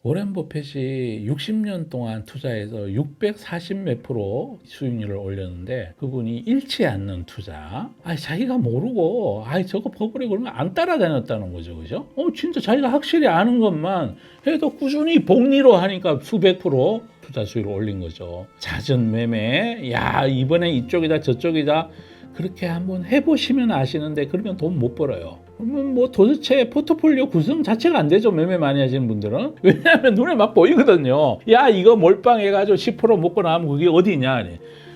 워렌 버핏이 60년 동안 투자해서 640 몇 프로 수익률을 올렸는데 그분이 잃지 않는 투자. 자기가 모르고 저거 버블이 그러면 안 따라다녔다는 거죠. 그죠? 진짜 자기가 확실히 아는 것만 해도 꾸준히 복리로 하니까 수백 프로 투자 수익을 올린 거죠. 잦은 매매. 이번에 이쪽이다 저쪽이다. 그렇게 한번 해보시면 아시는데 그러면 돈 못 벌어요. 그러면 뭐 도대체 포트폴리오 구성 자체가 안 되죠. 매매 많이 하시는 분들은. 왜냐하면 눈에 막 보이거든요. 이거 몰빵해가지고 10% 먹고 나면 그게 어디냐.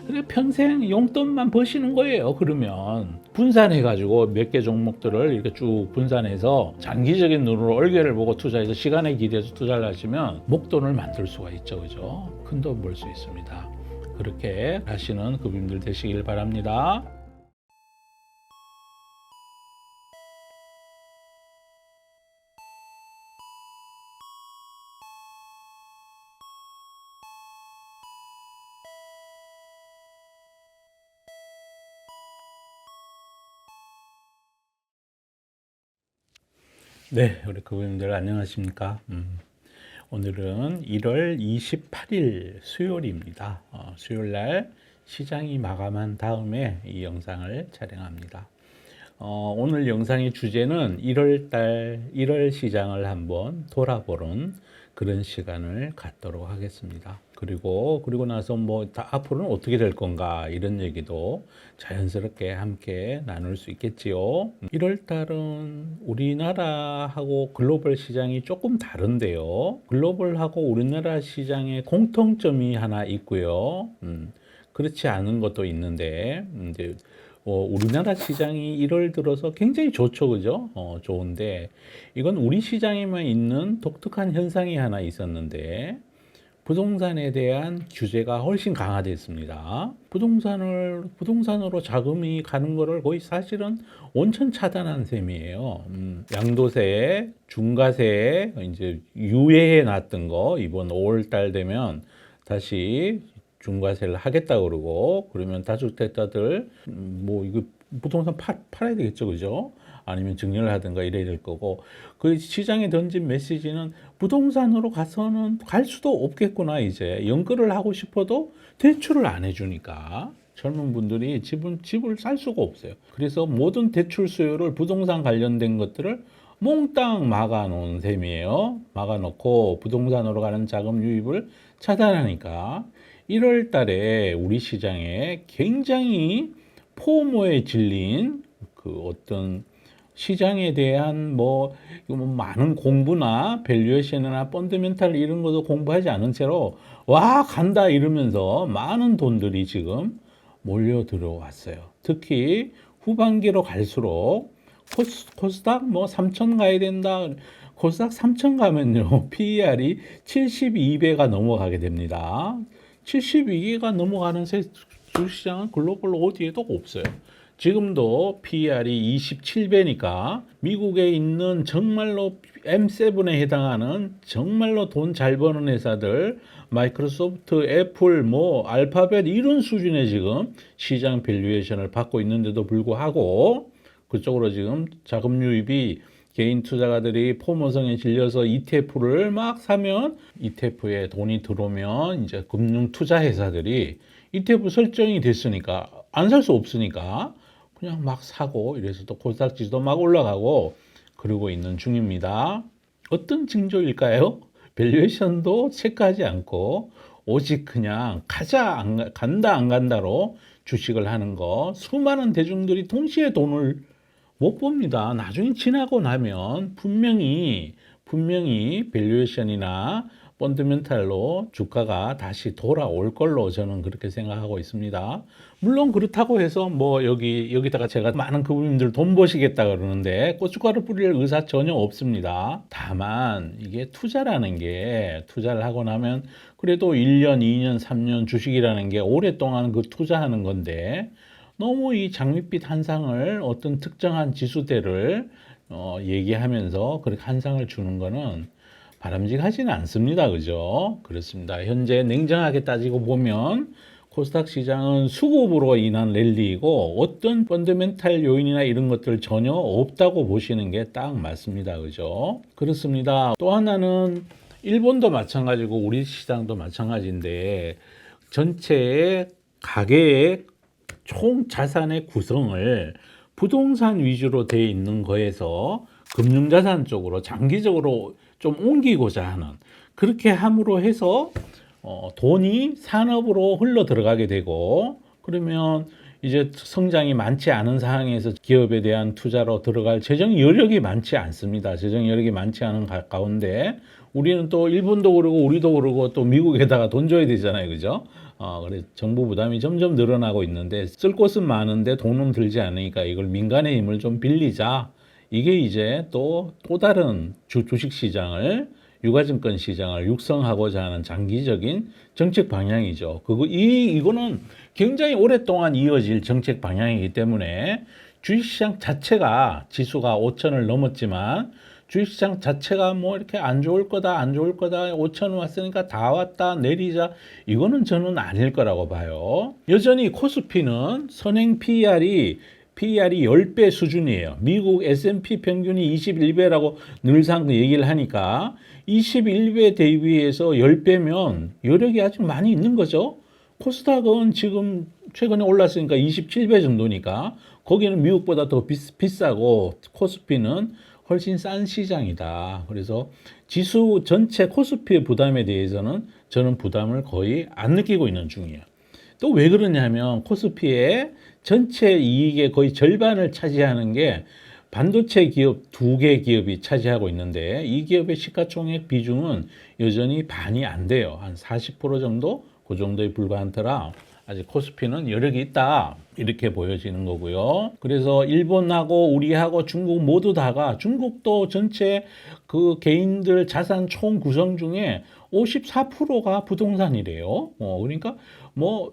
그래 평생 용돈만 버시는 거예요. 그러면 분산해가지고 몇 개 종목들을 이렇게 쭉 분산해서 장기적인 눈으로 얼개를 보고 투자해서 시간에 기대해서 투자를 하시면 목돈을 만들 수가 있죠. 그죠? 큰 돈 벌 수 있습니다. 그렇게 하시는 급임들 되시길 바랍니다. 네, 우리 고객님들 안녕하십니까? 오늘은 1월 28일 수요일입니다. 수요일 날 시장이 마감한 다음에 이 영상을 촬영합니다. 오늘 영상의 주제는 1월 시장을 한번 돌아보는 그런 시간을 갖도록 하겠습니다. 그리고 나서 앞으로는 어떻게 될 건가 이런 얘기도 자연스럽게 함께 나눌 수 있겠지요. 1월 달은 우리나라하고 글로벌 시장이 조금 다른데요. 글로벌하고 우리나라 시장의 공통점이 하나 있고요. 그렇지 않은 것도 있는데, 이제 우리나라 시장이 1월 들어서 굉장히 좋죠, 그죠? 좋은데, 이건 우리 시장에만 있는 독특한 현상이 하나 있었는데, 부동산에 대한 규제가 훨씬 강화됐습니다. 부동산으로 자금이 가는 거를 거의 사실은 온천 차단한 셈이에요. 양도세, 중과세, 이제 유예해 놨던 거, 이번 5월 달 되면 다시 중과세를 하겠다 그러고, 그러면 다주택자들 이거 부동산 팔아야 되겠죠, 그죠? 아니면 증여를 하든가 이래야 될 거고, 그 시장에 던진 메시지는 부동산으로 가서는 갈 수도 없겠구나. 이제 연끌을 하고 싶어도 대출을 안 해주니까 젊은 분들이 집을 살 수가 없어요. 그래서 모든 대출 수요를 부동산 관련된 것들을 몽땅 막아놓은 셈이에요. 막아놓고 부동산으로 가는 자금 유입을 차단하니까 1월 달에 우리 시장에 굉장히 포모에 질린 그 어떤 시장에 대한 많은 공부나 밸류에이션이나 펀더멘탈 이런 것도 공부하지 않은 채로 간다 이러면서 많은 돈들이 지금 몰려 들어왔어요. 특히 후반기로 갈수록 코스닥 3천 가야 된다. 코스닥 3천 가면요. PER이 72배가 넘어가게 됩니다. 72개가 넘어가는 주식시장은 글로벌 어디에도 없어요. 지금도 PER이 27배니까 미국에 있는 정말로 M7에 해당하는 정말로 돈 잘 버는 회사들 마이크로소프트, 애플, 알파벳 이런 수준의 지금 시장 밸류에이션을 받고 있는데도 불구하고 그쪽으로 지금 자금 유입이 개인 투자가들이 포모성에 질려서 ETF를 막 사면 ETF에 돈이 들어오면 이제 금융 투자 회사들이 ETF 설정이 됐으니까 안 살 수 없으니까 그냥 막 사고 이래서 또 코스닥 지수도 막 올라가고 그러고 있는 중입니다. 어떤 징조일까요? 밸류에이션도 체크하지 않고 오직 그냥 간다 안 간다로 주식을 하는 거 수많은 대중들이 동시에 돈을 못 봅니다. 나중에 지나고 나면 분명히 밸류에이션이나 펀더멘탈로 주가가 다시 돌아올 걸로 저는 그렇게 생각하고 있습니다. 물론 그렇다고 해서 여기다가 제가 많은 그분들 돈 버시겠다 그러는데 고춧가루 뿌릴 의사 전혀 없습니다. 다만 이게 투자라는 게 투자를 하고 나면 그래도 1년, 2년, 3년 주식이라는 게 오랫동안 그 투자하는 건데 너무 이 장밋빛 한상을 어떤 특정한 지수대를 얘기하면서 그렇게 한상을 주는 거는 바람직하지는 않습니다. 그죠? 그렇습니다. 현재 냉정하게 따지고 보면 코스닥 시장은 수급으로 인한 랠리이고 어떤 펀더멘탈 요인이나 이런 것들 전혀 없다고 보시는 게 딱 맞습니다. 그죠? 그렇습니다. 또 하나는 일본도 마찬가지고 우리 시장도 마찬가지인데 전체의 가계의 총 자산의 구성을 부동산 위주로 돼 있는 거에서 금융자산 쪽으로 장기적으로 좀 옮기고자 하는, 그렇게 함으로 해서 돈이 산업으로 흘러 들어가게 되고, 그러면 이제 성장이 많지 않은 상황에서 기업에 대한 투자로 들어갈 재정 여력이 많지 않습니다. 재정 여력이 많지 않은 가운데 우리는 또 일본도 그러고 우리도 그러고 또 미국에다가 돈 줘야 되잖아요. 그죠? 그래 정부 부담이 점점 늘어나고 있는데 쓸 곳은 많은데 돈은 들지 않으니까 이걸 민간의 힘을 좀 빌리자. 이게 이제 또 다른 주식 시장을, 유가증권 시장을 육성하고자 하는 장기적인 정책 방향이죠. 이거는 굉장히 오랫동안 이어질 정책 방향이기 때문에 주식시장 자체가 지수가 5천을 넘었지만 주식시장 자체가 뭐 이렇게 안 좋을 거다, 안 좋을 거다, 5천 왔으니까 다 왔다, 내리자, 이거는 저는 아닐 거라고 봐요. 여전히 코스피는 선행 PER이 10배 수준이에요. 미국 S&P 평균이 21배라고 늘상 얘기를 하니까 21배 대비해서 10배면 여력이 아직 많이 있는 거죠. 코스닥은 지금 최근에 올랐으니까 27배 정도니까 거기는 미국보다 더 비싸고 코스피는 훨씬 싼 시장이다. 그래서 지수 전체 코스피의 부담에 대해서는 저는 부담을 거의 안 느끼고 있는 중이에요. 또 왜 그러냐면 코스피의 전체 이익의 거의 절반을 차지하는 게 반도체 기업 2개 기업이 차지하고 있는데 이 기업의 시가총액 비중은 여전히 반이 안 돼요. 한 40% 정도? 그 정도에 불과하더라. 아직 코스피는 여력이 있다, 이렇게 보여지는 거고요. 그래서 일본하고 우리하고 중국 모두 다가, 중국도 전체 그 개인들 자산 총 구성 중에 54%가 부동산이래요. 그러니까 뭐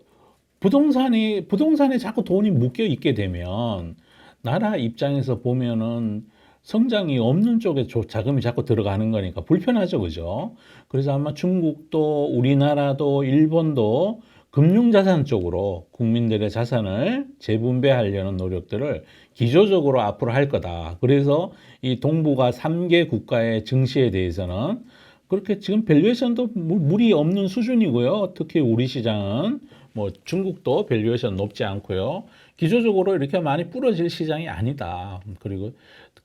부동산에 자꾸 돈이 묶여 있게 되면 나라 입장에서 보면은 성장이 없는 쪽에 자금이 자꾸 들어가는 거니까 불편하죠, 그죠? 그래서 아마 중국도 우리나라도 일본도 금융자산 쪽으로 국민들의 자산을 재분배하려는 노력들을 기조적으로 앞으로 할 거다. 그래서 이 동북아 3개 국가의 증시에 대해서는 그렇게 지금 밸류에이션도 무리 없는 수준이고요. 특히 우리 시장은 뭐 중국도 밸류에이션 높지 않고요. 기조적으로 이렇게 많이 부러질 시장이 아니다.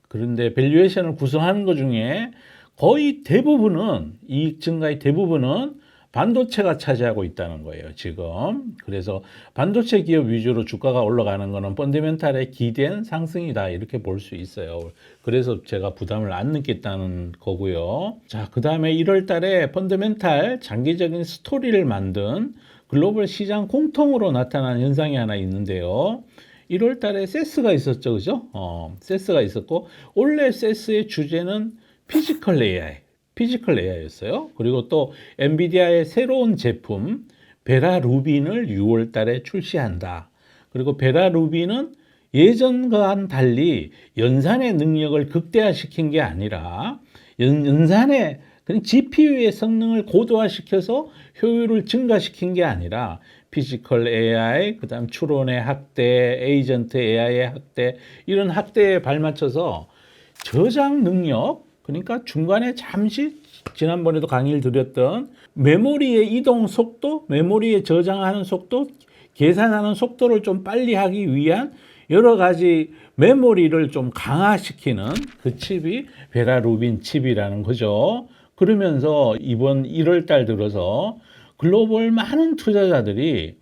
그런데 밸류에이션을 구성하는 것 중에 거의 대부분은, 이익 증가의 대부분은 반도체가 차지하고 있다는 거예요, 지금. 그래서 반도체 기업 위주로 주가가 올라가는 거는 펀더멘탈에 기댄 상승이다, 이렇게 볼 수 있어요. 그래서 제가 부담을 안 느꼈다는 거고요. 자, 그 다음에 1월 달에 펀더멘탈 장기적인 스토리를 만든 글로벌 시장 공통으로 나타난 현상이 하나 있는데요. 1월 달에 세스가 있었죠, 그죠? 세스가 있었고, 원래 세스의 주제는 피지컬 AI였어요. 그리고 또 엔비디아의 새로운 제품 베라 루빈을 6월 달에 출시한다. 그리고 베라 루빈은 예전과는 달리 연산의 능력을 극대화시킨 게 아니라 연산의 그냥 GPU의 성능을 고도화시켜서 효율을 증가시킨 게 아니라 피지컬 AI, 그다음 추론의 학대, 에이전트 AI의 학대, 이런 학대에 발맞춰서 저장 능력, 그러니까 중간에 잠시 지난번에도 강의를 드렸던 메모리의 이동 속도, 메모리에 저장하는 속도, 계산하는 속도를 좀 빨리 하기 위한 여러 가지 메모리를 좀 강화시키는 그 칩이 베라 루빈 칩이라는 거죠. 그러면서 이번 1월 달 들어서 글로벌 많은 투자자들이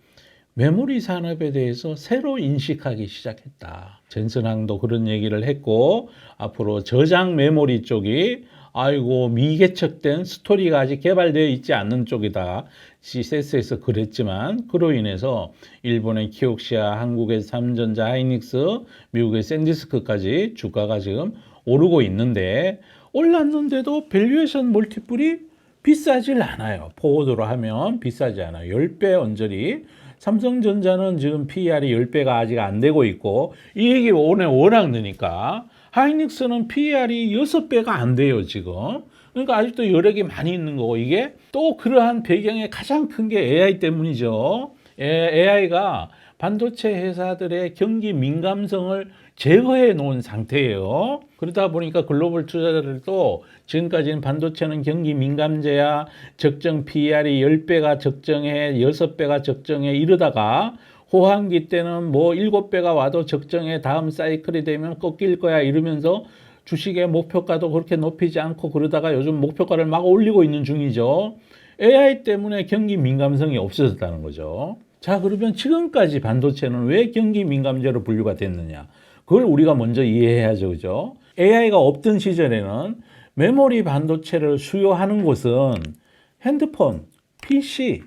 메모리 산업에 대해서 새로 인식하기 시작했다. 젠슨항도 그런 얘기를 했고, 앞으로 저장 메모리 쪽이 아이고 미개척된 스토리가 아직 개발되어 있지 않는 쪽이다. 세스에서 그랬지만 그로 인해서 일본의 키옥시아, 한국의 삼전자, 하이닉스, 미국의 샌디스크까지 주가가 지금 오르고 있는데, 올랐는데도 밸류에이션 멀티플이 비싸질 않아요. 포워드로 하면 비싸지 않아요. 10배 언저리. 삼성전자는 지금 PER이 10배가 아직 안 되고 있고, 이 얘기 오늘 워낙 느니까 하이닉스는 PER이 6배가 안 돼요, 지금. 그러니까 아직도 여력이 많이 있는 거고, 이게 또 그러한 배경에 가장 큰 게 AI 때문이죠. AI가 반도체 회사들의 경기 민감성을 제거해 놓은 상태예요. 그러다 보니까 글로벌 투자자들도 지금까지는 반도체는 경기 민감제야, 적정 PER이 10배가 적정해, 6배가 적정해 이러다가 호황기 때는 뭐 7배가 와도 적정해, 다음 사이클이 되면 꺾일 거야 이러면서 주식의 목표가도 그렇게 높이지 않고 그러다가 요즘 목표가를 막 올리고 있는 중이죠. AI 때문에 경기 민감성이 없어졌다는 거죠. 자, 그러면 지금까지 반도체는 왜 경기 민감제로 분류가 됐느냐? 그걸 우리가 먼저 이해해야죠. 그죠? AI가 없던 시절에는 메모리 반도체를 수요하는 곳은 핸드폰, PC,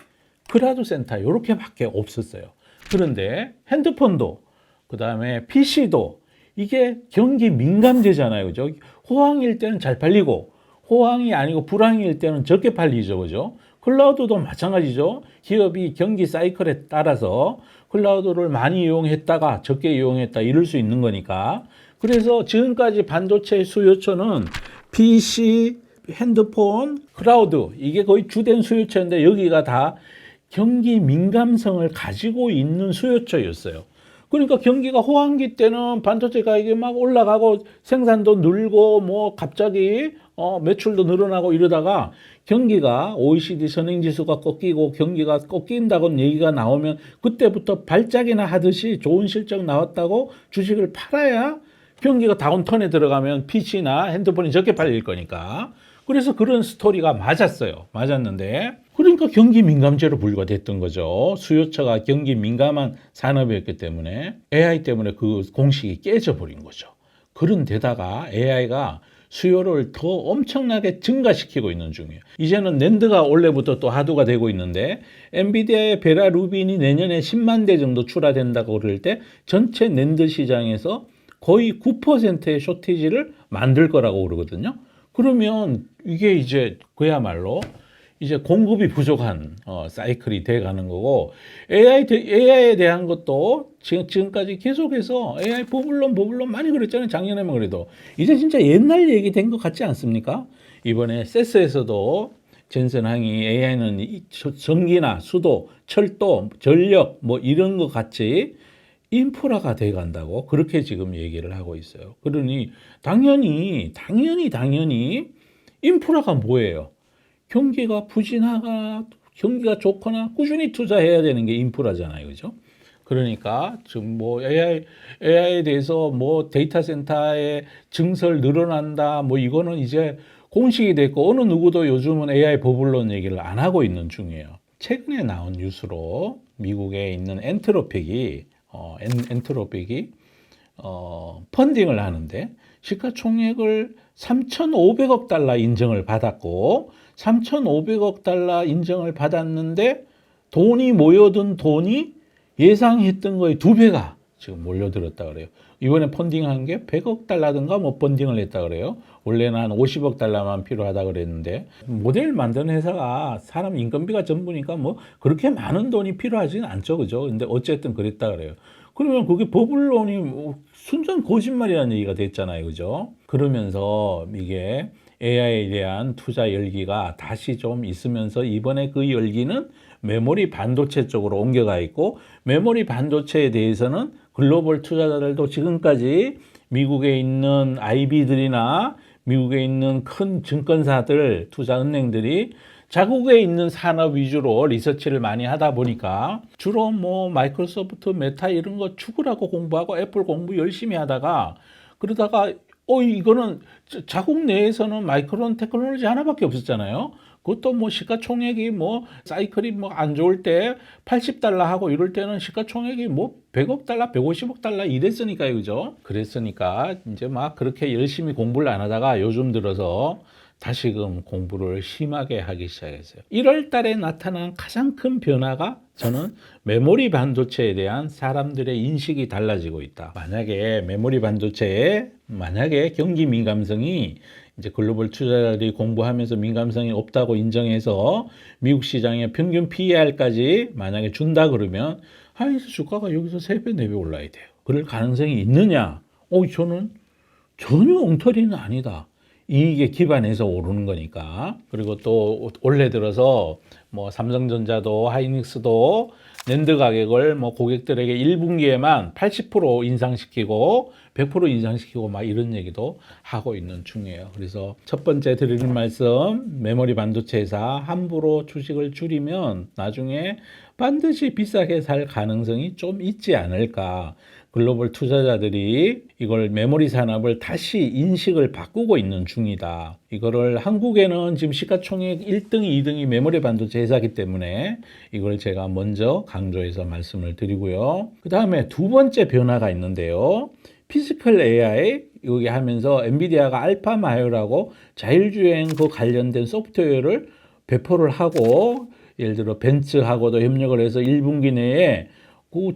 클라우드 센터 이렇게밖에 없었어요. 그런데 핸드폰도 그다음에 PC도 이게 경기 민감제잖아요. 그죠? 호황일 때는 잘 팔리고 호황이 아니고 불황일 때는 적게 팔리죠. 그죠? 클라우드도 마찬가지죠. 기업이 경기 사이클에 따라서 클라우드를 많이 이용했다가 적게 이용했다 이럴 수 있는 거니까. 그래서 지금까지 반도체 수요처는 PC, 핸드폰, 클라우드 이게 거의 주된 수요처인데 여기가 다 경기 민감성을 가지고 있는 수요처였어요. 그러니까 경기가 호황기 때는 반도체 가격이 막 올라가고 생산도 늘고 뭐 갑자기 매출도 늘어나고 이러다가 경기가 OECD 선행지수가 꺾이고 경기가 꺾인다고 얘기가 나오면 그때부터 발작이나 하듯이 좋은 실적 나왔다고 주식을 팔아야 경기가 다운턴에 들어가면 PC나 핸드폰이 적게 팔릴 거니까. 그래서 그런 스토리가 맞았어요. 맞았는데 그러니까 경기 민감제로 분류가 됐던 거죠. 수요처가 경기 민감한 산업이었기 때문에 AI 때문에 그 공식이 깨져버린 거죠. 그런데다가 AI가 수요를 더 엄청나게 증가시키고 있는 중이에요. 이제는 낸드가 올해부터 또 하드가 되고 있는데 엔비디아의 베라 루빈이 내년에 10만 대 정도 출하된다고 그럴 때 전체 낸드 시장에서 거의 9%의 쇼티지를 만들 거라고 그러거든요. 그러면 이게 이제 그야말로 이제 공급이 부족한 사이클이 돼 가는 거고 AI에 대한 것도 지금까지 계속해서 AI 버블론 많이 그랬잖아요. 작년에만 그래도 이제 진짜 옛날 얘기 된 것 같지 않습니까? 이번에 세스에서도 젠슨 항이 AI는 전기나 수도, 철도, 전력 뭐 이런 것 같이 인프라가 돼 간다고 그렇게 지금 얘기를 하고 있어요. 그러니 당연히 인프라가 뭐예요? 경기가 부진하거나 경기가 좋거나 꾸준히 투자해야 되는 게 인프라잖아요. 그죠? 그러니까 지금 뭐 AI에 대해서 뭐 데이터 센터의 증설 늘어난다 뭐 이거는 이제 공식이 됐고 어느 누구도 요즘은 AI 버블론 얘기를 안 하고 있는 중이에요. 최근에 나온 뉴스로 미국에 있는 엔트로픽이 펀딩을 하는데 시가총액을 3,500억 달러 인정을 받았고 3,500억 달러 인정을 받았는데 돈이 모여든 돈이 예상했던 거의 2배가 지금 몰려들었다 그래요. 이번에 펀딩한 게 100억 달러든가 뭐 펀딩을 했다 그래요. 원래는 한 50억 달러만 필요하다 그랬는데 모델 만드는 회사가 사람 인건비가 전부니까 뭐 그렇게 많은 돈이 필요하지는 않죠. 그죠? 근데 어쨌든 그랬다 그래요. 그러면 그게 버블론이 뭐 순전 거짓말이라는 얘기가 됐잖아요. 그죠? 그러면서 이게 AI에 대한 투자 열기가 다시 좀 있으면서 이번에 그 열기는 메모리 반도체 쪽으로 옮겨가 있고 메모리 반도체에 대해서는 글로벌 투자자들도 지금까지 미국에 있는 IB들이나 미국에 있는 큰 증권사들, 투자은행들이 자국에 있는 산업 위주로 리서치를 많이 하다 보니까 주로 뭐 마이크로소프트, 메타 이런 거 죽으라고 공부하고 애플 공부 열심히 하다가 그러다가 이거는 자국 내에서는 마이크론 테크놀로지 하나밖에 없었잖아요. 그것도 뭐 시가총액이 뭐 사이클이 뭐 안 좋을 때 80달러 하고 이럴 때는 시가총액이 뭐 100억 달러, 150억 달러 이랬으니까요. 그죠? 그랬으니까 이제 막 그렇게 열심히 공부를 안 하다가 요즘 들어서 다시금 공부를 심하게 하기 시작했어요. 1월 달에 나타난 가장 큰 변화가 저는 메모리 반도체에 대한 사람들의 인식이 달라지고 있다. 만약에 메모리 반도체에 만약에 경기 민감성이 이제 글로벌 투자자들이 공부하면서 민감성이 없다고 인정해서 미국 시장의 평균 PER까지 만약에 준다 그러면 주가가 여기서 3배, 4배 올라야 돼요. 그럴 가능성이 있느냐? 저는 전혀 엉터리는 아니다. 이익에 기반해서 오르는 거니까. 그리고 또 올해 들어서 뭐 삼성전자도 하이닉스도 낸드 가격을 뭐 고객들에게 1분기에만 80% 인상시키고 100% 인상시키고 막 이런 얘기도 하고 있는 중이에요. 그래서 첫 번째 드리는 말씀, 메모리 반도체 회사 함부로 주식을 줄이면 나중에 반드시 비싸게 살 가능성이 좀 있지 않을까. 글로벌 투자자들이 이걸 메모리 산업을 다시 인식을 바꾸고 있는 중이다. 이거를 한국에는 지금 시가총액 1등, 2등이 메모리 반도체 회사이기 때문에 이걸 제가 먼저 강조해서 말씀을 드리고요. 그 다음에 두 번째 변화가 있는데요. 피지컬 AI 여기 하면서 엔비디아가 알파마요라고 자율주행 그 관련된 소프트웨어를 배포를 하고 예를 들어 벤츠하고도 협력을 해서 1분기 내에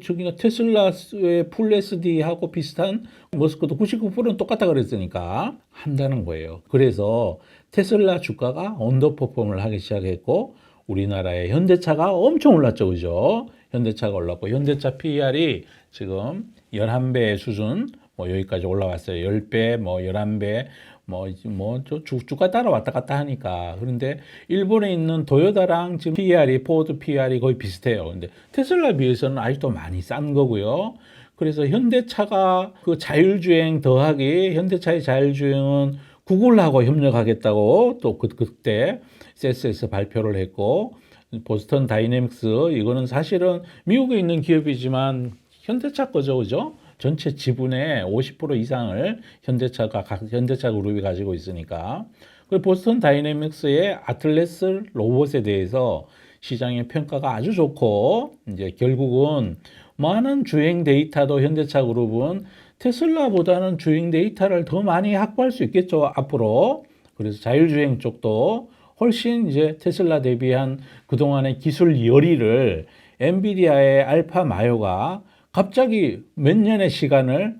저기가 테슬라의 풀 SD하고 비슷한 머스크도 99%는 똑같다 그랬으니까 한다는 거예요. 그래서 테슬라 주가가 언더퍼폼을 하기 시작했고 우리나라의 현대차가 엄청 올랐죠, 그죠? 현대차가 올랐고 현대차 PER이 지금 11배 수준 뭐 여기까지 올라왔어요. 10배, 뭐 11배, 주가 따라 왔다 갔다 하니까. 그런데 일본에 있는 도요타랑 지금 PER이, 포드 PER이 거의 비슷해요. 근데 테슬라 비해서는 아직도 많이 싼 거고요. 그래서 현대차가 그 자율주행 더하기, 현대차의 자율주행은 구글하고 협력하겠다고 또 그때 CES에서 발표를 했고, 보스턴 다이내믹스, 이거는 사실은 미국에 있는 기업이지만 현대차 거죠, 그죠? 전체 지분의 50% 이상을 현대차 그룹이 가지고 있으니까. 그리고 보스턴 다이내믹스의 아틀레스 로봇에 대해서 시장의 평가가 아주 좋고, 이제 결국은 많은 주행 데이터도 현대차 그룹은 테슬라보다는 주행 데이터를 더 많이 확보할 수 있겠죠, 앞으로. 그래서 자율주행 쪽도 훨씬 이제 테슬라 대비한 그동안의 기술 열의를 엔비디아의 알파 마요가 갑자기 몇 년의 시간을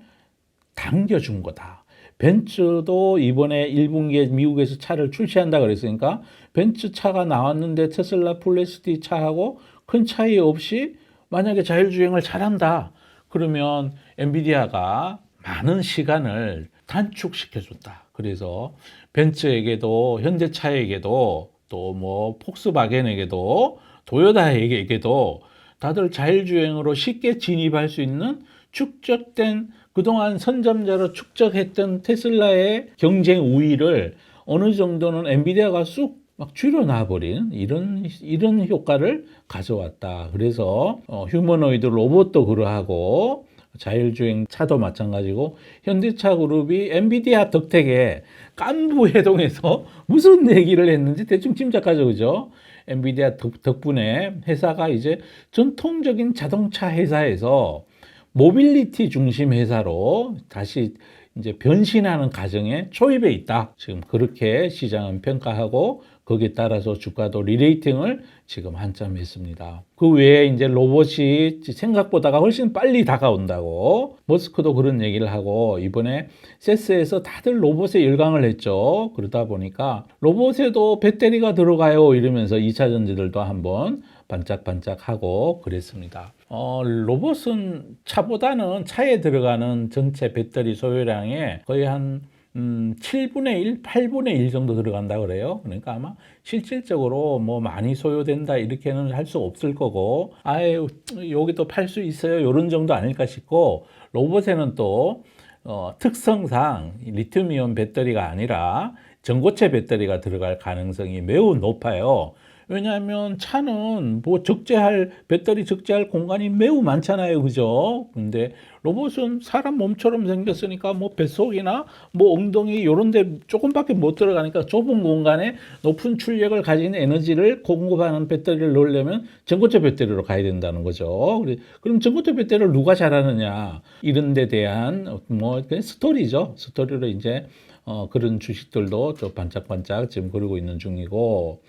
당겨준 거다. 벤츠도 이번에 1분기에 미국에서 차를 출시한다 그랬으니까 벤츠 차가 나왔는데 테슬라 풀 SD 차하고 큰 차이 없이 만약에 자율주행을 잘한다. 그러면 엔비디아가 많은 시간을 단축시켜줬다. 그래서 벤츠에게도 현대차에게도 또 뭐 폭스바겐에게도 도요타에게도 다들 자율주행으로 쉽게 진입할 수 있는 축적된 그동안 선점자로 축적했던 테슬라의 경쟁 우위를 어느 정도는 엔비디아가 쑥 막 줄여놔버린 이런 효과를 가져왔다. 그래서 휴머노이드 로봇도 그러하고 자율주행 차도 마찬가지고 현대차 그룹이 엔비디아 덕택에 깐부 회동에서 무슨 얘기를 했는지 대충 짐작하죠, 그죠? 엔비디아 덕분에 회사가 이제 전통적인 자동차 회사에서 모빌리티 중심 회사로 다시 이제 변신하는 과정에 초입에 있다. 지금 그렇게 시장은 평가하고 거기에 따라서 주가도 리레이팅을 지금 한참 했습니다. 그 외에 이제 로봇이 생각보다가 훨씬 빨리 다가온다고 머스크도 그런 얘기를 하고 이번에 세스에서 다들 로봇에 열광을 했죠. 그러다 보니까 로봇에도 배터리가 들어가요 이러면서 2차 전지들도 한번 반짝반짝하고 그랬습니다. 로봇은 차보다는 차에 들어가는 전체 배터리 소요량의 거의 한 7분의 1, 8분의 1 정도 들어간다 그래요. 그러니까 아마 실질적으로 뭐 많이 소요된다 이렇게는 할 수 없을 거고 아예 여기도 팔 수 있어요 이런 정도 아닐까 싶고 로봇에는 또 특성상 리튬이온 배터리가 아니라 전고체 배터리가 들어갈 가능성이 매우 높아요. 왜냐하면 차는 뭐 배터리 적재할 공간이 매우 많잖아요. 그죠? 근데 로봇은 사람 몸처럼 생겼으니까 뭐 뱃속이나 뭐 엉덩이 요런 데 조금밖에 못 들어가니까 좁은 공간에 높은 출력을 가진 에너지를 공급하는 배터리를 넣으려면 전고체 배터리로 가야 된다는 거죠. 그럼 전고체 배터리를 누가 잘하느냐? 이런 데 대한 뭐 스토리죠. 스토리로 이제 그런 주식들도 좀 반짝반짝 지금 그러고 있는 중이고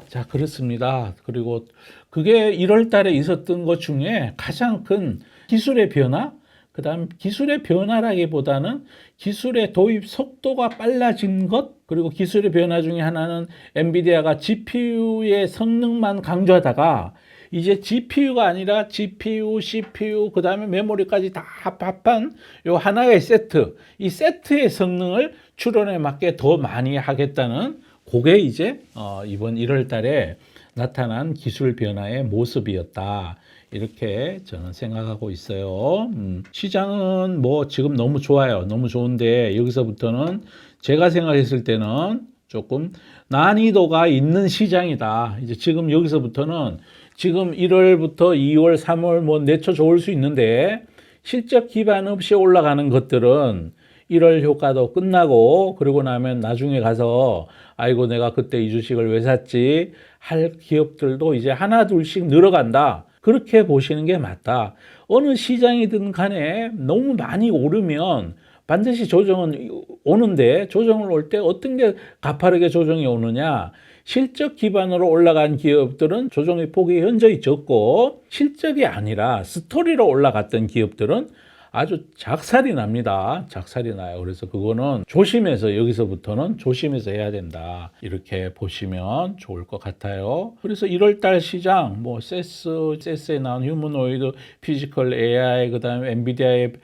자, 그렇습니다. 그리고 그게 1월 달에 있었던 것 중에 가장 큰 기술의 변화, 그 다음 기술의 변화라기보다는 기술의 도입 속도가 빨라진 것, 그리고 기술의 변화 중에 하나는 엔비디아가 GPU의 성능만 강조하다가 이제 GPU가 아니라 GPU, CPU, 그 다음에 메모리까지 다 합한 요 하나의 세트, 이 세트의 성능을 출원에 맞게 더 많이 하겠다는 그게 이제 이번 1월 달에 나타난 기술 변화의 모습이었다. 이렇게 저는 생각하고 있어요. 시장은 뭐 지금 너무 좋아요. 너무 좋은데 여기서부터는 제가 생각했을 때는 조금 난이도가 있는 시장이다. 이제 지금 여기서부터는 지금 1월부터 2월, 3월 뭐 내초 좋을 수 있는데 실적 기반 없이 올라가는 것들은 1월 효과도 끝나고 그러고 나면 나중에 가서 아이고 내가 그때 이 주식을 왜 샀지 할 기업들도 이제 하나 둘씩 늘어간다. 그렇게 보시는 게 맞다. 어느 시장이든 간에 너무 많이 오르면 반드시 조정은 오는데 조정을 올 때 어떤 게 가파르게 조정이 오느냐. 실적 기반으로 올라간 기업들은 조정의 폭이 현저히 적고 실적이 아니라 스토리로 올라갔던 기업들은 아주 작살이 납니다. 작살이 나요. 그래서 그거는 조심해서 여기서부터는 조심해서 해야 된다. 이렇게 보시면 좋을 것 같아요. 그래서 1월달 시장 뭐 세스에 나온 휴머노이드 피지컬 AI 그다음에 엔비디아의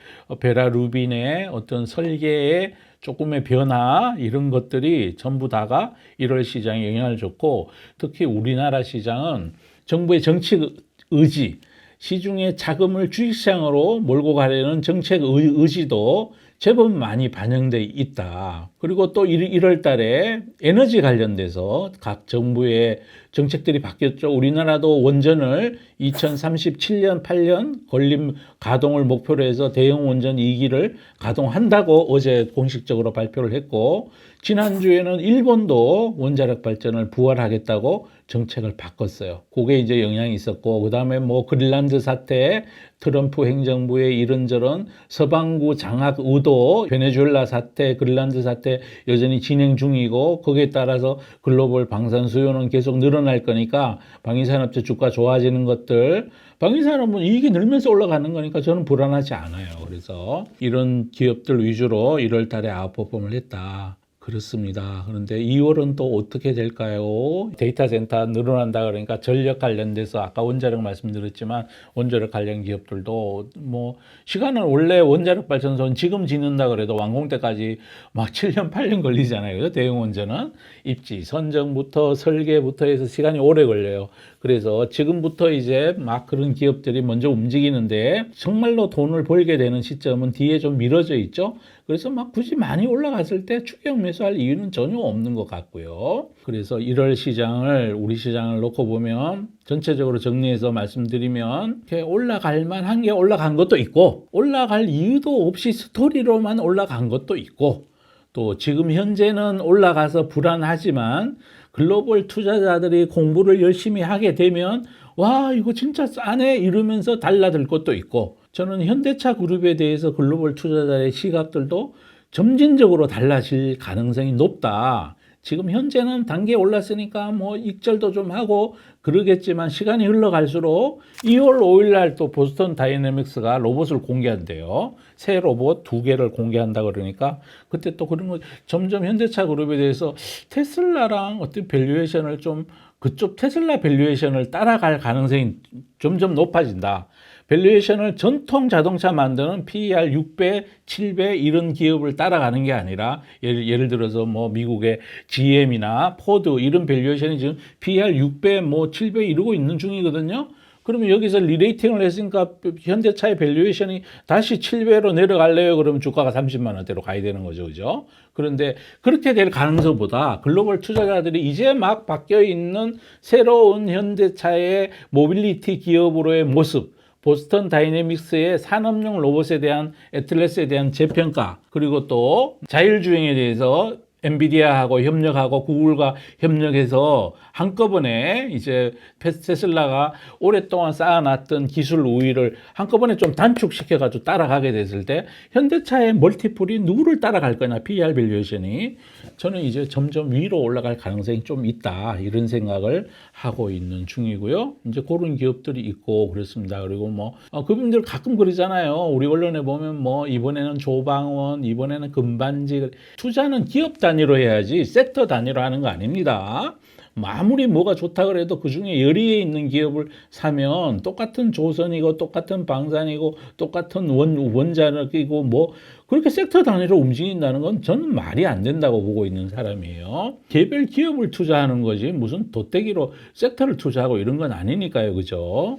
베라 루빈의 어떤 설계의 조금의 변화 이런 것들이 전부 다가 1월 시장에 영향을 줬고 특히 우리나라 시장은 정부의 정책 의지 시중의 자금을 주식시장으로 몰고 가려는 정책 의지도 제법 많이 반영돼 있다. 그리고 또 1월 달에 에너지 관련돼서 각 정부의 정책들이 바뀌었죠. 우리나라도 원전을 2037년, 8년 건림 가동을 목표로 해서 대형 원전 2기를 가동한다고 어제 공식적으로 발표를 했고 지난주에는 일본도 원자력 발전을 부활하겠다고 정책을 바꿨어요. 그게 이제 영향이 있었고 그다음에 뭐 그린란드 사태, 트럼프 행정부의 이런저런 서방구 장악 의도, 베네수엘라 사태, 그린란드 사태 여전히 진행 중이고 거기에 따라서 글로벌 방산 수요는 계속 늘어날 거니까 방위산업체 주가 좋아지는 것들 방위산업은 이익이 늘면서 올라가는 거니까 저는 불안하지 않아요. 그래서 이런 기업들 위주로 1월 달에 아웃퍼폼을 했다. 그렇습니다. 그런데 2월은 또 어떻게 될까요? 데이터 센터 늘어난다 그러니까 전력 관련돼서 아까 원자력 말씀드렸지만 원자력 관련 기업들도 뭐 시간은 원래 원자력 발전소는 지금 짓는다 그래도 완공 때까지 막 7년, 8년 걸리잖아요. 대형 원전은 입지, 선정부터 설계부터 해서 시간이 오래 걸려요. 그래서 지금부터 이제 막 그런 기업들이 먼저 움직이는데 정말로 돈을 벌게 되는 시점은 뒤에 좀 미뤄져 있죠. 그래서 막 굳이 많이 올라갔을 때 추격 매수할 이유는 전혀 없는 것 같고요. 그래서 1월 시장을 우리 시장을 놓고 보면 전체적으로 정리해서 말씀드리면 이렇게 올라갈 만한 게 올라간 것도 있고 올라갈 이유도 없이 스토리로만 올라간 것도 있고 또 지금 현재는 올라가서 불안하지만 글로벌 투자자들이 공부를 열심히 하게 되면 와 이거 진짜 싸네 이러면서 달라들 것도 있고 저는 현대차 그룹에 대해서 글로벌 투자자의 시각들도 점진적으로 달라질 가능성이 높다. 지금 현재는 단계에 올랐으니까 뭐 익절도 좀 하고 그러겠지만 시간이 흘러갈수록 2월 5일 날 또 보스턴 다이내믹스가 로봇을 공개한대요. 새 로봇 2개를 공개한다 그러니까 그때 또 그런 거 점점 현대차 그룹에 대해서 테슬라랑 어떤 밸류에이션을 좀 그쪽 테슬라 밸류에이션을 따라갈 가능성이 점점 높아진다. 밸류에이션을 전통 자동차 만드는 PER 6배, 7배 이런 기업을 따라가는 게 아니라 예를 들어서 뭐 미국의 GM이나 포드 이런 밸류에이션이 지금 PER 6배, 뭐 7배 이러고 있는 중이거든요. 그러면 여기서 리레이팅을 했으니까 현대차의 밸류에이션이 다시 7배로 내려갈래요? 그러면 주가가 30만 원대로 가야 되는 거죠. 그죠? 그런데 그렇게 될 가능성보다 글로벌 투자자들이 이제 막 바뀌어 있는 새로운 현대차의 모빌리티 기업으로의 모습 보스턴 다이내믹스의 산업용 로봇에 대한 애틀래스에 대한 재평가 그리고 또 자율주행에 대해서 엔비디아하고 협력하고 구글과 협력해서 한꺼번에 이제 테슬라가 오랫동안 쌓아놨던 기술 우위를 한꺼번에 좀 단축시켜가지고 따라가게 됐을 때 현대차의 멀티플이 누구를 따라갈 거냐 PER 밸류에이션이 저는 이제 점점 위로 올라갈 가능성이 좀 있다 이런 생각을 하고 있는 중이고요. 이제 그런 기업들이 있고 그렇습니다. 그리고 뭐 그분들 가끔 그러잖아요. 우리 언론에 보면 뭐 이번에는 조방원, 이번에는 금반지 투자는 기업 단위로 해야지 섹터 단위로 하는 거 아닙니다. 아무리 뭐가 좋다 그래도 그중에 열의에 있는 기업을 사면 똑같은 조선이고 똑같은 방산이고 똑같은 원자력이고 뭐 그렇게 섹터 단위로 움직인다는 건 저는 말이 안 된다고 보고 있는 사람이에요. 개별 기업을 투자하는 거지 무슨 돗대기로 섹터를 투자하고 이런 건 아니니까요. 그죠?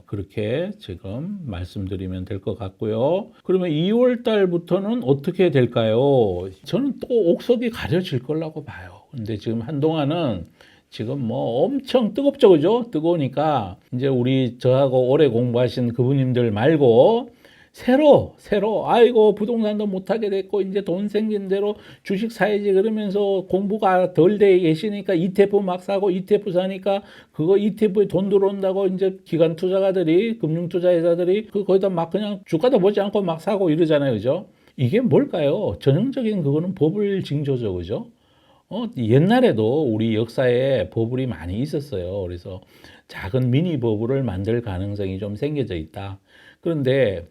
그렇게 지금 말씀드리면 될 것 같고요. 그러면 2월 달부터는 어떻게 될까요? 저는 또 옥석이 가려질 거라고 봐요. 근데 지금 한동안은 지금 뭐 엄청 뜨겁죠, 그죠? 뜨거우니까 이제 저하고 오래 공부하신 그분님들 말고 새로 아이고 부동산도 못하게 됐고 이제 돈 생긴 대로 주식 사야지 그러면서 공부가 덜 돼 계시니까 ETF 막 사고 ETF 사니까 그거 ETF에 돈 들어온다고 이제 기관 투자가들이 금융 투자 회사들이 거기다 막 그냥 주가도 보지 않고 막 사고 이러잖아요, 그죠? 이게 뭘까요? 전형적인 그거는 버블 징조죠, 그죠? 옛날에도 우리 역사에 버블이 많이 있었어요. 그래서 작은 미니 버블을 만들 가능성이 좀 생겨져 있다. 그런데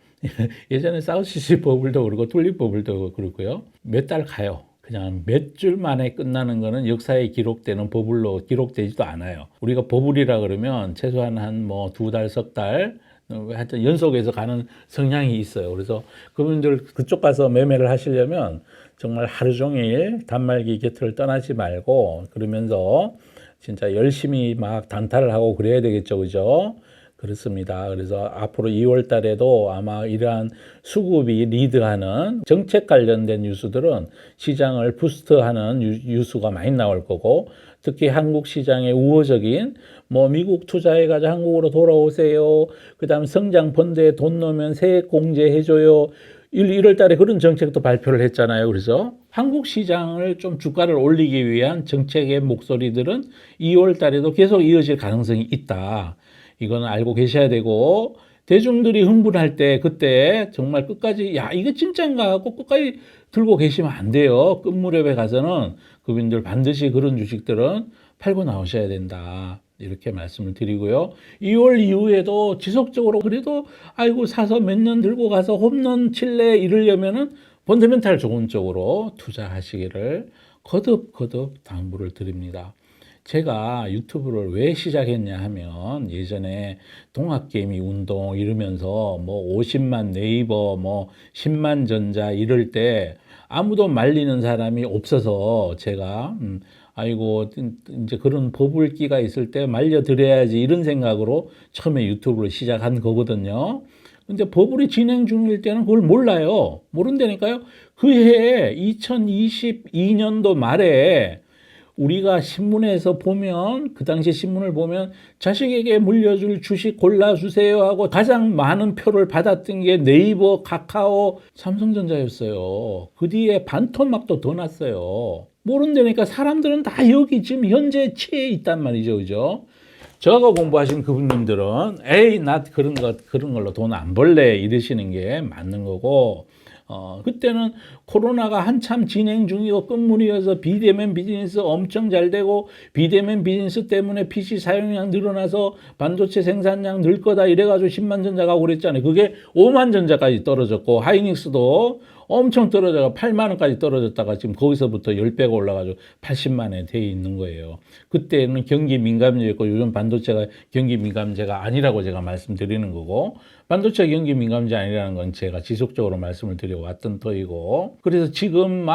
예전에 사우시시 버블도 그렇고 툴립 버블도 그렇고요. 몇 달 가요. 그냥 몇 줄 만에 끝나는 거는 역사에 기록되는 버블로 기록되지도 않아요. 우리가 버블이라 그러면 최소한 한 뭐 두 달, 석 달, 하여튼 연속해서 가는 성향이 있어요. 그래서 그분들 그쪽 가서 매매를 하시려면 정말 하루 종일 단말기 곁을 떠나지 말고 그러면서 진짜 열심히 막 단타를 하고 그래야 되겠죠. 그죠? 그렇습니다. 그래서 앞으로 2월 달에도 아마 이러한 수급이 리드하는 정책 관련된 뉴스들은 시장을 부스트하는 뉴스가 많이 나올 거고 특히 한국 시장의 우호적인 뭐 미국 투자해가지고 한국으로 돌아오세요. 그다음 성장 펀드에 돈 넣으면 세액 공제해줘요. 1월 달에 그런 정책도 발표를 했잖아요. 그래서 한국 시장을 좀 주가를 올리기 위한 정책의 목소리들은 2월 달에도 계속 이어질 가능성이 있다. 이거는 알고 계셔야 되고 대중들이 흥분할 때 그때 정말 끝까지 야 이거 진짜인가 하고 끝까지 들고 계시면 안 돼요. 끝무렵에 가서는 그분들 반드시 그런 주식들은 팔고 나오셔야 된다. 이렇게 말씀을 드리고요. 2월 이후에도 지속적으로 그래도 아이고 사서 몇 년 들고 가서 홈런 칠래 이러려면은 펀더멘탈 좋은 쪽으로 투자하시기를 거듭 당부를 드립니다. 제가 유튜브를 왜 시작했냐 하면 예전에 동학개미 운동 이러면서 뭐 50만 네이버 뭐 10만 전자 이럴 때 아무도 말리는 사람이 없어서 제가 아이고 이제 그런 버블기가 있을 때 말려드려야지 이런 생각으로 처음에 유튜브를 시작한 거거든요. 근데 버블이 진행 중일 때는 그걸 몰라요. 모른다니까요. 그 해에 2022년도 말에 우리가 신문에서 보면 그 당시 신문을 보면 자식에게 물려줄 주식 골라주세요 하고 가장 많은 표를 받았던 게 네이버, 카카오, 삼성전자였어요. 그 뒤에 반토막도 더 났어요. 모른다니까 사람들은 다 여기 지금 현재 치에 있단 말이죠. 그죠? 저하고 공부하신 그분님들은 에이 나 그런 걸로 돈 안 벌래 이러시는 게 맞는 거고 그때는 코로나가 한참 진행 중이고 끝물이어서 비대면 비즈니스 엄청 잘 되고 비대면 비즈니스 때문에 PC 사용량 늘어나서 반도체 생산량 늘 거다 이래가지고 10만 전자 가고 그랬잖아요. 그게 5만 전자까지 떨어졌고 하이닉스도 엄청 떨어져가 8만 원까지 떨어졌다가 지금 거기서부터 10배가 올라가지고 80만에 돼 있는 거예요. 그때는 경기 민감제였고 요즘 반도체가 경기 민감제가 아니라고 제가 말씀드리는 거고 반도체 경기 민감제 아니라는 건 제가 지속적으로 말씀을 드려왔던 터이고 그래서 지금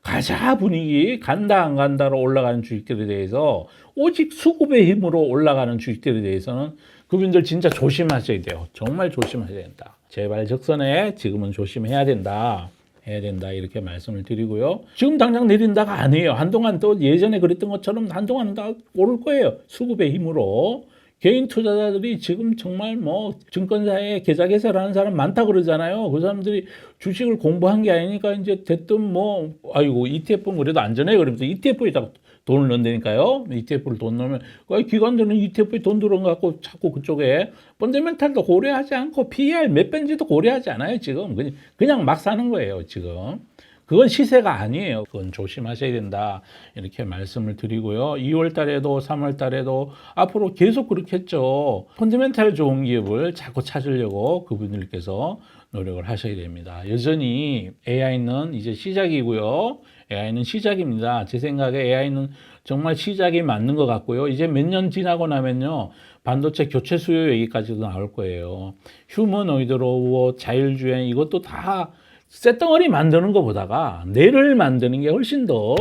가자 분위기 간다 안 간다로 올라가는 주식들에 대해서 오직 수급의 힘으로 올라가는 주식들에 대해서는 그분들 진짜 조심하셔야 돼요. 정말 조심하셔야 된다. 제발 적선에 지금은 조심해야 된다. 이렇게 말씀을 드리고요. 지금 당장 내린다가 아니에요. 한동안 또 예전에 그랬던 것처럼 한동안은 다 오를 거예요. 수급의 힘으로. 개인 투자자들이 지금 정말 뭐 증권사에 계좌 개설하는 사람 많다 그러잖아요. 그 사람들이 주식을 공부한 게 아니니까 이제 됐든 뭐 아이고 ETF는 그래도 안전해 그러면서 ETF에다가 돈을 넣는다니까요. ETF를 돈 넣으면 기관들은 ETF에 돈 들어온 것 같고 자꾸 그쪽에 펀더멘탈도 고려하지 않고 PER 몇 배인지도 고려하지 않아요. 지금 그냥 막 사는 거예요. 지금. 그건 시세가 아니에요. 그건 조심하셔야 된다. 이렇게 말씀을 드리고요. 2월 달에도 3월 달에도 앞으로 계속 그렇겠죠. 펀더멘탈 좋은 기업을 자꾸 찾으려고 그분들께서 노력을 하셔야 됩니다. 여전히 AI는 이제 시작이고요. AI는 시작입니다. 제 생각에 AI는 정말 시작이 맞는 것 같고요. 이제 몇 년 지나고 나면요. 반도체 교체 수요 얘기까지도 나올 거예요. 휴머노이드 로봇, 자율주행 이것도 다 쇳덩어리 만드는 것보다가 뇌를 만드는 게 훨씬 더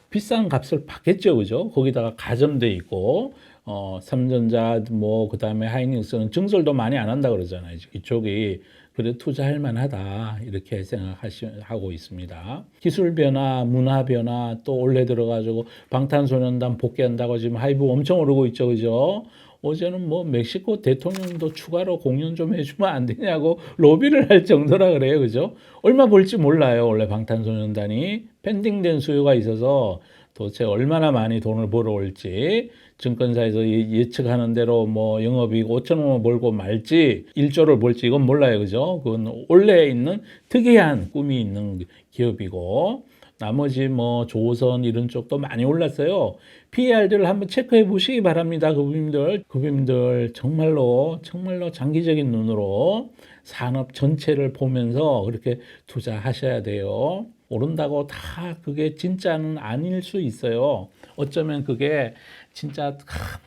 비싼 값을 받겠죠, 그죠? 거기다가 가점돼 있고, 삼전자, 뭐, 그 다음에 하이닉스는 증설도 많이 안 한다 그러잖아요. 이쪽이. 그래, 투자할 만하다. 이렇게 생각하고 있습니다. 기술 변화, 문화 변화, 또 올해 들어가지고 방탄소년단 복귀한다고 지금 하이브 엄청 오르고 있죠, 그죠? 어제는 뭐 멕시코 대통령도 추가로 공연 좀 해주면 안 되냐고 로비를 할 정도라 그래요, 그죠? 얼마 벌지 몰라요, 원래 방탄소년단이. 펜딩된 수요가 있어서 도대체 얼마나 많이 돈을 벌어올지 증권사에서 예측하는 대로 뭐 영업이익 5천억 원 벌고 말지 1조를 벌지 이건 몰라요, 그죠? 그건 원래 있는 특이한 꿈이 있는 기업이고 나머지 뭐 조선 이런 쪽도 많이 올랐어요. PER들을 한번 체크해 보시기 바랍니다. 그분들 정말로 장기적인 눈으로 산업 전체를 보면서 그렇게 투자하셔야 돼요. 오른다고 다 그게 진짜는 아닐 수 있어요. 어쩌면 그게 진짜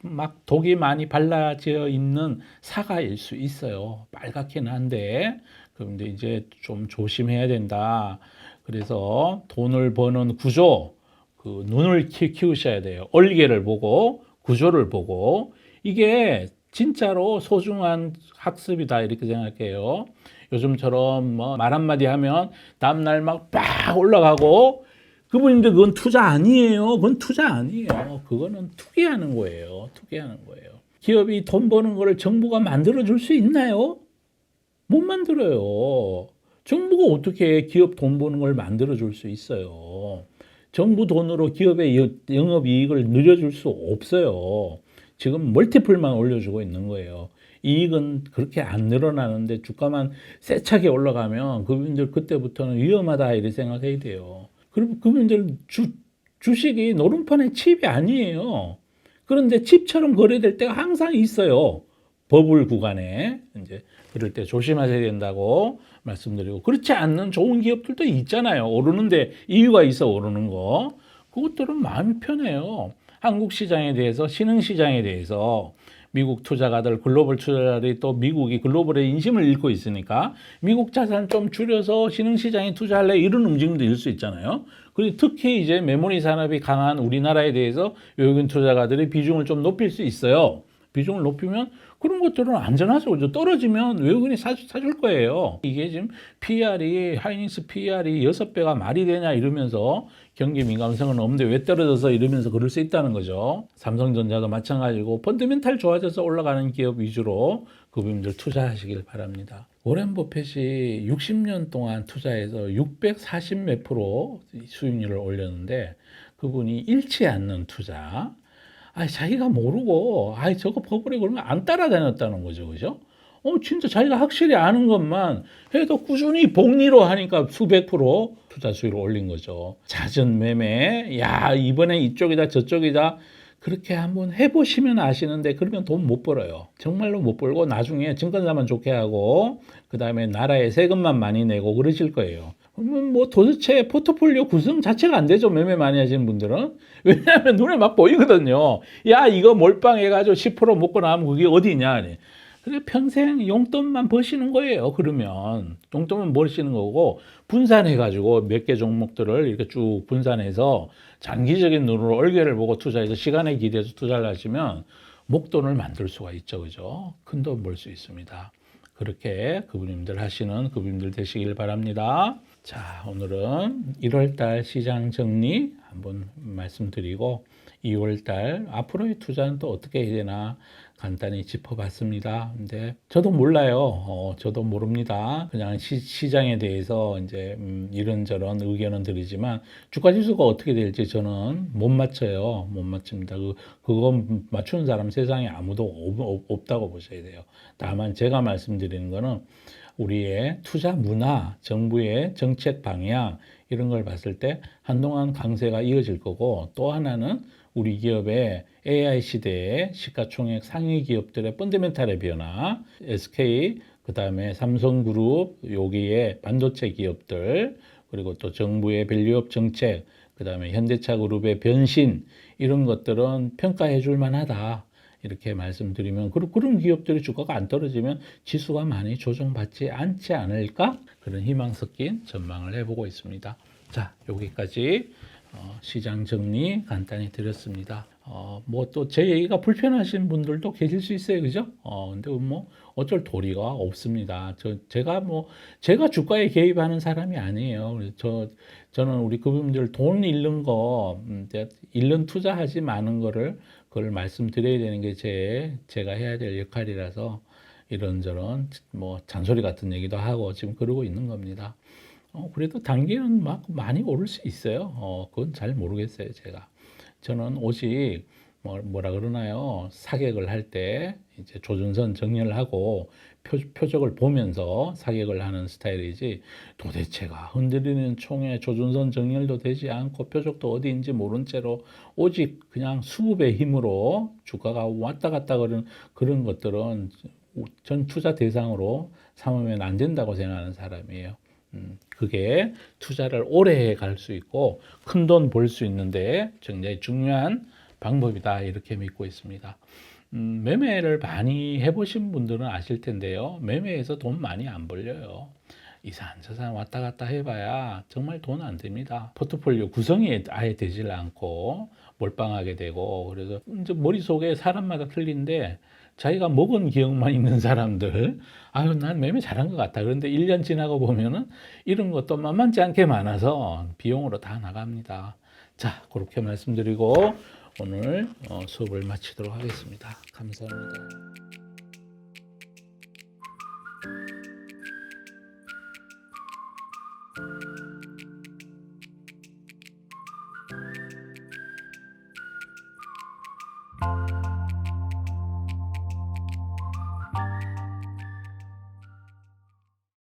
막 독이 많이 발라져 있는 사과일 수 있어요. 빨갛긴 한데, 그런데 이제 좀 조심해야 된다. 그래서 돈을 버는 구조, 그 눈을 키우셔야 돼요. 얼개를 보고, 구조를 보고, 이게 진짜로 소중한 학습이다. 이렇게 생각해요. 요즘처럼 뭐 말 한마디 하면 다음날 막 빡 올라가고 그분인데 그건 투자 아니에요. 그건 투자 아니에요. 그거는 투기하는 거예요. 투기하는 거예요. 기업이 돈 버는 거를 정부가 만들어 줄 수 있나요? 못 만들어요. 정부가 어떻게 기업 돈 버는 걸 만들어 줄 수 있어요? 정부 돈으로 기업의 영업이익을 늘려줄 수 없어요. 지금 멀티플만 올려주고 있는 거예요. 이익은 그렇게 안 늘어나는데 주가만 세차게 올라가면 그분들 그때부터는 위험하다 이렇게 생각해야 돼요. 그리고 그분들 주식이 노름판의 칩이 아니에요. 그런데 칩처럼 거래될 때가 항상 있어요. 버블 구간에 이제 그럴 때 조심하셔야 된다고 말씀드리고 그렇지 않는 좋은 기업들도 있잖아요. 오르는데 이유가 있어 오르는 거. 그것들은 마음이 편해요. 한국 시장에 대해서 신흥 시장에 대해서 미국 투자가들 글로벌 투자자들이 또 미국이 글로벌의 인심을 잃고 있으니까 미국 자산 좀 줄여서 신흥 시장에 투자할래 이런 움직임도 일 수 있잖아요. 그리고 특히 이제 메모리 산업이 강한 우리나라에 대해서 외국인 투자가들이 비중을 좀 높일 수 있어요. 비중을 높이면 그런 것들은 안전하죠. 그죠? 떨어지면 외국인이 사줄 거예요. 이게 지금 PR이, 하이닉스 PR이 6배가 말이 되냐 이러면서 경기 민감성은 없는데 왜 떨어져서 이러면서 그럴 수 있다는 거죠. 삼성전자도 마찬가지고 펀더멘탈 좋아져서 올라가는 기업 위주로 그분들 투자하시길 바랍니다. 워렌 버핏이 60년 동안 투자해서 640 몇 프로 수익률을 올렸는데 그분이 잃지 않는 투자. 자기가 모르고, 저거 버블에 그러면 안 따라다녔다는 거죠. 그죠? 진짜 자기가 확실히 아는 것만 해도 꾸준히 복리로 하니까 수백 프로 투자 수익을 올린 거죠. 잦은 매매, 이번에 이쪽이다, 저쪽이다. 그렇게 한번 해보시면 아시는데, 그러면 돈 못 벌어요. 정말로 못 벌고, 나중에 증권사만 좋게 하고, 그 다음에 나라에 세금만 많이 내고 그러실 거예요. 그러면 뭐 도대체 포트폴리오 구성 자체가 안 되죠. 매매 많이 하시는 분들은. 왜냐하면 눈에 막 보이거든요. 이거 몰빵해가지고 10% 먹고 나면 그게 어디냐. 그래 평생 용돈만 버시는 거예요. 그러면 용돈만 버시는 거고 분산해가지고 몇 개 종목들을 이렇게 쭉 분산해서 장기적인 눈으로 얼개를 보고 투자해서 시간에 기대해서 투자를 하시면 목돈을 만들 수가 있죠. 그죠? 큰 돈 벌 수 있습니다. 그렇게 그분님들 하시는 그분님들 되시길 바랍니다. 자, 오늘은 1월달 시장 정리 한번 말씀드리고 2월달 앞으로의 투자는 또 어떻게 해야 되나 간단히 짚어봤습니다. 근데 저도 몰라요. 저도 모릅니다. 그냥 시장에 대해서 이제 이런저런 의견은 드리지만 주가 지수가 어떻게 될지 저는 못 맞춰요. 못 맞춥니다. 그거 맞추는 사람 세상에 아무도 없다고 보셔야 돼요. 다만 제가 말씀드리는 거는 우리의 투자 문화, 정부의 정책 방향 이런 걸 봤을 때 한동안 강세가 이어질 거고 또 하나는 우리 기업의 AI 시대의 시가총액 상위 기업들의 펀더멘탈의 변화, SK, 그 다음에 삼성그룹, 여기에 반도체 기업들, 그리고 또 정부의 밸류업 정책, 그 다음에 현대차 그룹의 변신, 이런 것들은 평가해 줄 만하다. 이렇게 말씀드리면 그런 기업들의 주가가 안 떨어지면 지수가 많이 조정받지 않지 않을까? 그런 희망 섞인 전망을 해보고 있습니다. 자, 여기까지 시장 정리 간단히 드렸습니다. 뭐 또 제 얘기가 불편하신 분들도 계실 수 있어요. 그죠? 근데 뭐 어쩔 도리가 없습니다. 제가 주가에 개입하는 사람이 아니에요. 저는 우리 그분들 돈 잃는 거, 잃는 투자하지 마는 그걸 말씀드려야 되는 게 제가 해야 될 역할이라서 이런저런 뭐 잔소리 같은 얘기도 하고 지금 그러고 있는 겁니다. 그래도 단기는 막 많이 오를 수 있어요. 그건 잘 모르겠어요, 제가. 저는 오직 뭐라 그러나요? 사격을 할 때 이제 조준선 정렬을 하고 표적을 보면서 사격을 하는 스타일이지 도대체가 흔들리는 총에 조준선 정렬도 되지 않고 표적도 어디인지 모른 채로 오직 그냥 수급의 힘으로 주가가 왔다 갔다 그런 것들은 전 투자 대상으로 삼으면 안 된다고 생각하는 사람이에요. 그게 투자를 오래 갈 수 있고 큰 돈 벌 수 있는데 굉장히 중요한 방법이다 이렇게 믿고 있습니다. 매매를 많이 해보신 분들은 아실 텐데요. 매매에서 돈 많이 안 벌려요. 이산저산 왔다 갔다 해봐야 정말 돈 안 됩니다. 포트폴리오 구성이 아예 되질 않고 몰빵하게 되고 그래서 이제 머릿속에 사람마다 틀린데 자기가 먹은 기억만 있는 사람들 아유 난 매매 잘한 것 같아. 그런데 1년 지나고 보면은 이런 것도 만만치 않게 많아서 비용으로 다 나갑니다. 자, 그렇게 말씀드리고 오늘 수업을 마치도록 하겠습니다. 감사합니다.